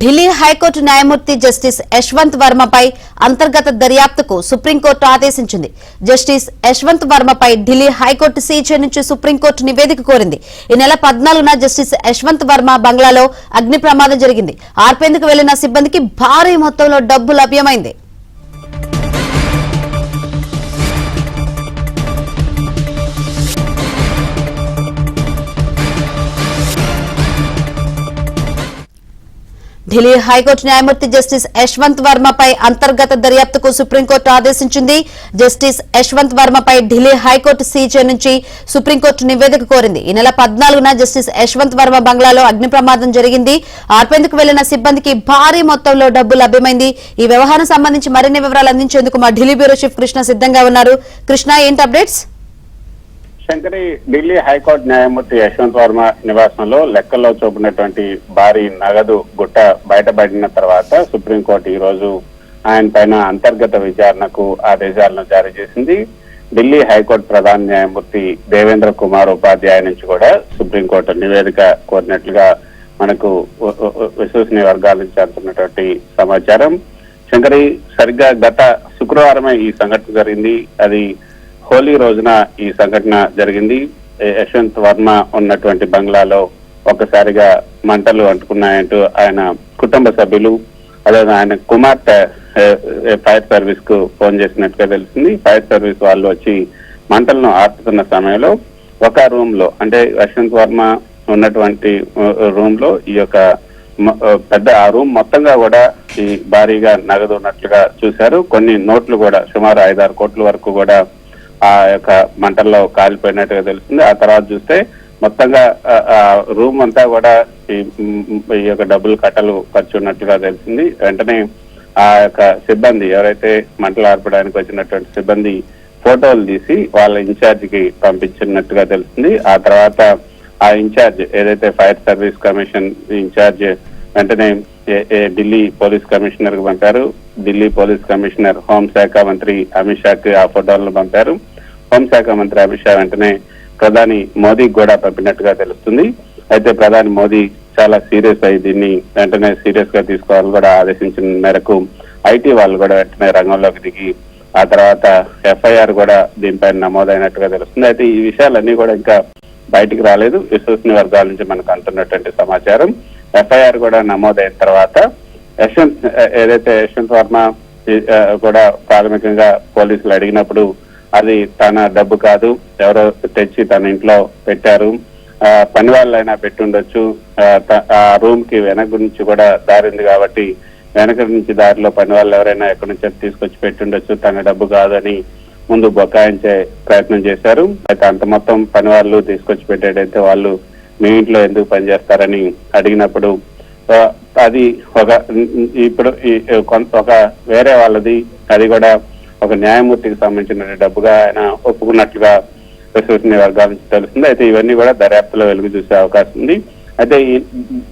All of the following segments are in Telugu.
ఢిల్లీ హైకోర్టు న్యాయమూర్తి జస్టిస్ యశ్వంత్ వర్మపై అంతర్గత దర్యాప్తుకు సుప్రీంకోర్టు ఆదేశించింది. జస్టిస్ యశ్వంత్ వర్మపై ఢిల్లీ హైకోర్టు సీజే నుంచి సుప్రీంకోర్టు నివేదిక కోరింది. ఈ నెల 14న జస్టిస్ యశ్వంత్ వర్మ బంగ్లాలో అగ్ని ప్రమాదం జరిగింది. ఆర్పేందుకు వెళ్లిన సిబ్బందికి భారీ మొత్తంలో డబ్బు లభ్యమైంది. ఢిల్లీ హైకోర్టు న్యాయమూర్తి జస్టిస్ యశ్వంత్ వర్మపై అంతర్గత దర్యాప్తుకు సుప్రీంకోర్టు ఆదేశించింది. జస్టిస్ యశ్వంత్ వర్మపై ఢిల్లీ హైకోర్టు సీజే నుంచి సుప్రీంకోర్టు నివేదిక కోరింది. ఈ నెల 14న జస్టిస్ యశ్వంత్ వర్మ బంగ్లాలో అగ్ని ప్రమాదం జరిగింది. ఆర్పేందుకు వెళ్లిన సిబ్బందికి భారీ మొత్తంలో డబ్బు లభ్యమైంది. ఈ వ్యవహారం సంబంధించి మరిన్ని వివరాలు అందించేందుకు మా ఢిల్లీ బ్యూరో చీఫ్ కృష్ణ సిద్ధంగా ఉన్నారు. కృష్ణ, ఏంటి అప్డేట్స్? శంకరి, ఢిల్లీ హైకోర్టు న్యాయమూర్తి యశ్వంత్ వర్మ నివాసంలో లెక్కల్లో చూపినటువంటి భారీ నగదు గుట్ట బయటపడిన తర్వాత సుప్రీంకోర్టు ఈ రోజు ఆయన పైన అంతర్గత విచారణకు ఆదేశాలను జారీ చేసింది. ఢిల్లీ హైకోర్టు ప్రధాన న్యాయమూర్తి దేవేంద్ర కుమార్ ఉపాధ్యాయ నుంచి కూడా సుప్రీంకోర్టు నివేదిక కోరినట్లుగా మనకు విశ్వసనీయ వర్గాల నుంచి అందుతున్నటువంటి సమాచారం. శంకరి, సరిగ్గా గత శుక్రవారమే ఈ సంఘటన జరిగింది. అది హోలీ రోజున ఈ సంఘటన జరిగింది. యశ్వంత్ వర్మ ఉన్నటువంటి బంగ్లాలో ఒక్కసారిగా మంటలు అంటుకున్నాయంటూ ఆయన కుటుంబ సభ్యులు అదే ఆయన కుమార్తె ఫైర్ సర్వీస్ కు ఫోన్ చేసినట్టుగా తెలిసింది. ఫైర్ సర్వీస్ వాళ్ళు వచ్చి మంటలను ఆర్పుతున్న సమయంలో ఒక రూమ్ లో, అంటే యశ్వంత్ వర్మ ఉన్నటువంటి రూమ్ లో ఈ యొక్క పెద్ద ఆ రూమ్ మొత్తంగా కూడా ఈ భారీగా నగదు ఉన్నట్లుగా చూశారు. కొన్ని నోట్లు కూడా సుమారు 5-6 కోట్ల వరకు కూడా ఆ యొక్క మంటల్లో కాలిపోయినట్టుగా తెలుస్తుంది. ఆ తర్వాత చూస్తే మొత్తంగా ఆ రూమ్ అంతా కూడా ఈ యొక్క డబ్బులు కట్టలు ఖర్చు ఉన్నట్టుగా తెలిసింది. వెంటనే ఆ యొక్క సిబ్బంది, ఎవరైతే మంటలు ఆర్పడానికి వచ్చినటువంటి సిబ్బంది ఫోటోలు తీసి వాళ్ళ ఇన్ఛార్జ్ కి పంపించినట్టుగా తెలుస్తుంది. ఆ తర్వాత ఆ ఇన్ఛార్జ్ ఏదైతే ఫైర్ సర్వీస్ కమిషన్ ఇన్ఛార్జ్ వెంటనే ఢిల్లీ పోలీస్ కమిషనర్ కు పంపారు. ఢిల్లీ పోలీస్ కమిషనర్ హోంశాఖ మంత్రి అమిత్ షాకి ఆ ఫోటోలను పంపారు. హోంశాఖ మంత్రి అమిత్ షా వెంటనే ప్రధాని మోదీకి కూడా పంపినట్టుగా తెలుస్తుంది. అయితే ప్రధాని మోదీ చాలా సీరియస్ అయ్యి దీన్ని వెంటనే సీరియస్ గా తీసుకోవాలని కూడా ఆదేశించిన మేరకు ఐటీ వాళ్ళు కూడా వెంటనే రంగంలోకి దిగి ఆ తర్వాత ఎఫ్ఐఆర్ కూడా దీనిపైన నమోదైనట్టుగా తెలుస్తుంది. అయితే ఈ విషయాలన్నీ కూడా ఇంకా బయటికి రాలేదు. విశ్వసనీయ వర్గాల నుంచి మనకు అందుతున్నటువంటి సమాచారం. ఎఫ్ఐఆర్ కూడా నమోదైన తర్వాత ఏదైతే యశ్వంత్ వర్మ కూడా ప్రాథమికంగా పోలీసులు అడిగినప్పుడు అది తన డబ్బు కాదు, ఎవరో తెచ్చి తన ఇంట్లో పెట్టారు, పని వాళ్ళైనా పెట్టుండొచ్చు, ఆ రూమ్ కి వెనక నుంచి కూడా దారి ఉంది కాబట్టి వెనక నుంచి దారిలో పని వాళ్ళు ఎవరైనా ఎక్కడి నుంచి తీసుకొచ్చి పెట్టుండొచ్చు, తన డబ్బు కాదని ముందు బొకాయించే ప్రయత్నం చేశారు. అయితే అంత మొత్తం పని వాళ్ళు తీసుకొచ్చి పెట్టేటైతే వాళ్ళు మీ ఇంట్లో ఎందుకు పనిచేస్తారని అడిగినప్పుడు అది ఇప్పుడు ఒక వేరే వాళ్ళది, అది కూడా ఒక న్యాయమూర్తికి సంబంధించిన డబ్బుగా ఆయన ఒప్పుకున్నట్లుగా విశ్వసనీయ వర్గాల నుంచి తెలుస్తుంది. అయితే ఇవన్నీ కూడా దర్యాప్తులో వెలుగు చూసే అవకాశం ఉంది. అయితే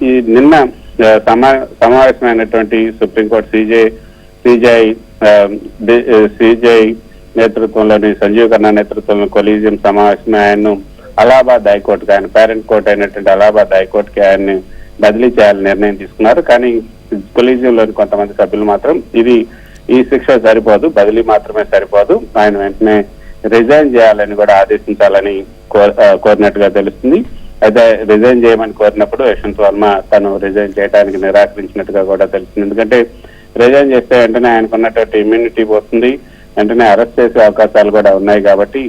ఈ నిన్న సమావేశమైనటువంటి సుప్రీంకోర్టు సిజేఐ నేతృత్వంలోని సంజీవ్ ఖన్నా నేతృత్వంలో కొలీజియం సమావేశమే ఆయన్ను అలహాబాద్ హైకోర్టుకి, ఆయన పేరెంట్ కోర్టు అయినటువంటి అలహాబాద్ హైకోర్టుకి ఆయన్ని బదిలీ చేయాలని నిర్ణయం తీసుకున్నారు. కానీ కొలీజియంలోని కొంతమంది సభ్యులు మాత్రం ఈ శిక్ష సరిపోదు, బదిలీ మాత్రమే సరిపోదు, ఆయన వెంటనే రిజైన్ చేయాలని కూడా ఆదేశించాలని కోరినట్టుగా తెలుస్తుంది. అయితే రిజైన్ చేయమని కోరినప్పుడు యశ్వంత్ వర్మ తను రిజైన్ చేయడానికి నిరాకరించినట్టుగా కూడా తెలుస్తుంది. ఎందుకంటే రిజైన్ చేస్తే వెంటనే ఆయనకు ఉన్నటువంటి ఇమ్యూనిటీ పోతుంది, వెంటనే అరెస్ట్ చేసే అవకాశాలు కూడా ఉన్నాయి. కాబట్టి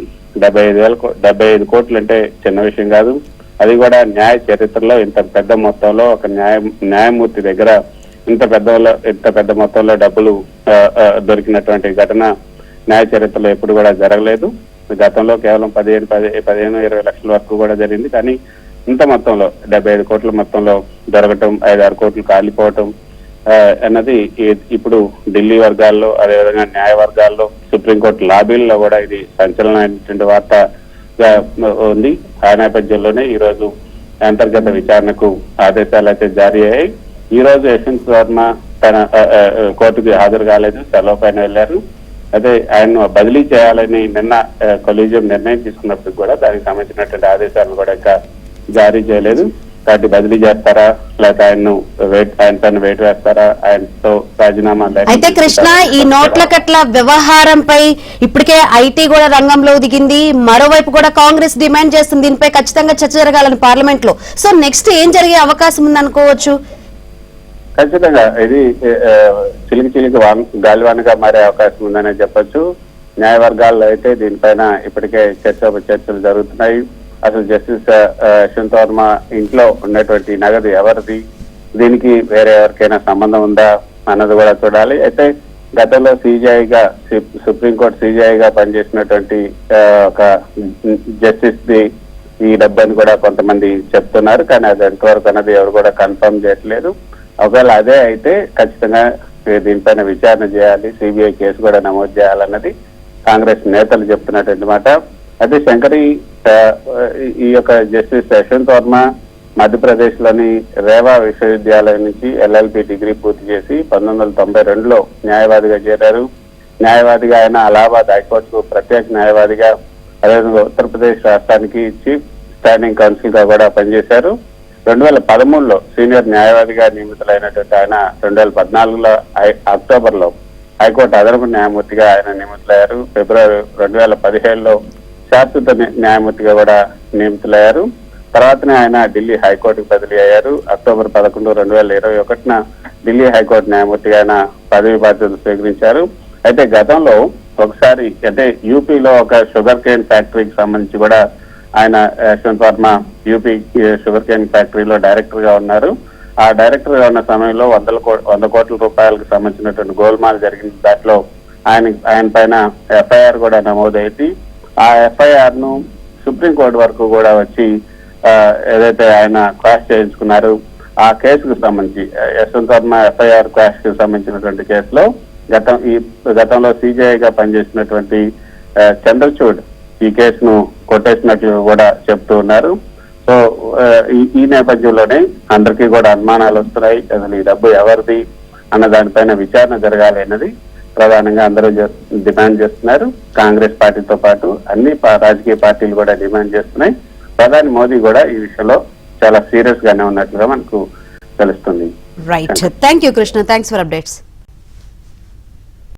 75 కోట్లు అంటే చిన్న విషయం కాదు. అది కూడా న్యాయ చరిత్రలో ఇంత పెద్ద మొత్తంలో ఒక న్యాయమూర్తి దగ్గర ఇంత పెద్ద మొత్తంలో డబ్బులు దొరికినటువంటి ఘటన న్యాయ చరిత్రలో ఎప్పుడు కూడా జరగలేదు. గతంలో కేవలం 15-20 లక్షల వరకు కూడా జరిగింది. కానీ ఇంత మొత్తంలో 75 కోట్ల మొత్తంలో దొరకటం, 5-6 కోట్లు కాలిపోవటం అన్నది ఇప్పుడు ఢిల్లీ వర్గాల్లో, అదేవిధంగా న్యాయ వర్గాల్లో, సుప్రీంకోర్టు లాబీల్లో కూడా ఇది సంచలనమైనటువంటి వార్తగా ఉంది. ఆ నేపథ్యంలోనే ఈ రోజు అంతర్గత విచారణకు ఆదేశాలు అయితే జారీ అయ్యాయి. ఈ రోజు యశ్వంత్ వర్మ తన కోర్టుకి హాజరు కాలేదు, సెలవు పైన వెళ్లారు. అయితే ఆయన్ను బదిలీ చేయాలని నిన్న కొలీజియం నిర్ణయం తీసుకున్నప్పుడు కూడా దానికి సంబంధించినటువంటి ఆదేశాలను కూడా ఇంకా జారీ చేయలేదు. కాబట్టి బదిలీ చేస్తారా, లేకపోతే ఆయన పైన వెయిట్ వేస్తారా, ఆయనతో రాజీనామా అయితే కృష్ణ, ఈ నోట్ల కట్ల వ్యవహారంపై ఇప్పటికే ఐటీ కూడా రంగంలో దిగింది. మరోవైపు కూడా కాంగ్రెస్ డిమాండ్ చేస్తుంది దీనిపై ఖచ్చితంగా చర్చ జరగాలని పార్లమెంట్ లో. సో నెక్స్ట్ ఏం జరిగే అవకాశం ఉంది అనుకోవచ్చు? ఖచ్చితంగా ఇది చిలికి గాలివానగా మారే అవకాశం ఉందనే చెప్పొచ్చు. న్యాయవర్గాల్లో అయితే దీనిపైన ఇప్పటికే చర్చలు జరుగుతున్నాయి. అసలు జస్టిస్ యశ్వంత్ వర్మ ఇంట్లో ఉన్నటువంటి నగదు ఎవరిది, దీనికి వేరే ఎవరికైనా సంబంధం ఉందా అన్నది కూడా చూడాలి. అయితే గతంలో సిజేఐగా సుప్రీంకోర్టు సిజేఐగా పనిచేసినటువంటి ఒక జస్టిస్ ది ఈ డబ్బని కూడా కొంతమంది చెప్తున్నారు. కానీ అది ఎంతవరకు అన్నది ఎవరు కూడా కన్ఫర్మ్ చేయట్లేదు. ఒకవేళ అదే అయితే ఖచ్చితంగా దీనిపైన విచారణ చేయాలి, సిబిఐ కేసు కూడా నమోదు చేయాలన్నది కాంగ్రెస్ నేతలు చెప్తున్నటువంటి మాట. అయితే శంకరి ఈ యొక్క జస్టిస్ యశ్వంత్ వర్మ మధ్యప్రదేశ్ లోని రేవా విశ్వవిద్యాలయం నుంచి LLB డిగ్రీ పూర్తి చేసి 1992లో న్యాయవాదిగా చేరారు. న్యాయవాదిగా ఆయన అలహాబాద్ హైకోర్టుకు ప్రత్యేక న్యాయవాదిగా, అదేవిధంగా ఉత్తరప్రదేశ్ రాష్ట్రానికి చీఫ్ స్టాండింగ్ కౌన్సిల్ గా కూడా పనిచేశారు. 2013లో సీనియర్ న్యాయవాదిగా నియమితులైనటువంటి ఆయన 2014లో అక్టోబర్లో హైకోర్టు అదనపు న్యాయమూర్తిగా ఆయన నియమితులయ్యారు. ఫిబ్రవరి 2017లో శాశ్వత న్యాయమూర్తిగా కూడా నియమితులయ్యారు. తర్వాతనే ఆయన ఢిల్లీ హైకోర్టుకు బదిలీ అయ్యారు. అక్టోబర్ 11, 2021 ఢిల్లీ హైకోర్టు న్యాయమూర్తిగా ఆయన పదవి బాధ్యతలు స్వీకరించారు. అయితే గతంలో ఒకసారి అంటే యూపీలో ఒక షుగర్ కేన్ ఫ్యాక్టరీకి సంబంధించి కూడా ఆయన Yashwant Varma UP sugar cane ఫ్యాక్టరీలో డైరెక్టర్ గా ఉన్నారు. ఆ డైరెక్టర్ గా ఉన్న సమయంలో 100 కోట్ల రూపాయలకు సంబంధించినటువంటి గోల్మాల్ జరిగిన దాంట్లో ఆయన పైన FIR కూడా నమోదైంది. ఆ FIR ను సుప్రీంకోర్టు వరకు కూడా వచ్చి ఏదైతే ఆయన క్వాష్ చేయించుకున్నారు ఆ కేసుకు సంబంధించి యశ్వంత్ వర్మ FIR క్వాష్ కు సంబంధించినటువంటి కేసులో గతంలో సిజేఐగా పనిచేసినటువంటి చంద్రచూడ్ ఈ కేసును కొట్టేసినట్లు కూడా చెప్తూ ఉన్నారు. సో ఈ నేపథ్యంలోనే అందరికీ కూడా అనుమానాలు వస్తున్నాయి. అసలు ఈ డబ్బు ఎవరిది అన్న దానిపైన విచారణ జరగాలి అన్నది ప్రధానంగా అందరూ డిమాండ్ చేస్తున్నారు. కాంగ్రెస్ పార్టీతో పాటు అన్ని రాజకీయ పార్టీలు కూడా డిమాండ్ చేస్తున్నాయి. ప్రధాని మోదీ కూడా ఈ విషయంలో చాలా సీరియస్ గానే ఉన్నట్లుగా మనకు తెలుస్తుంది. Right, thank you Krishna, thanks for updates.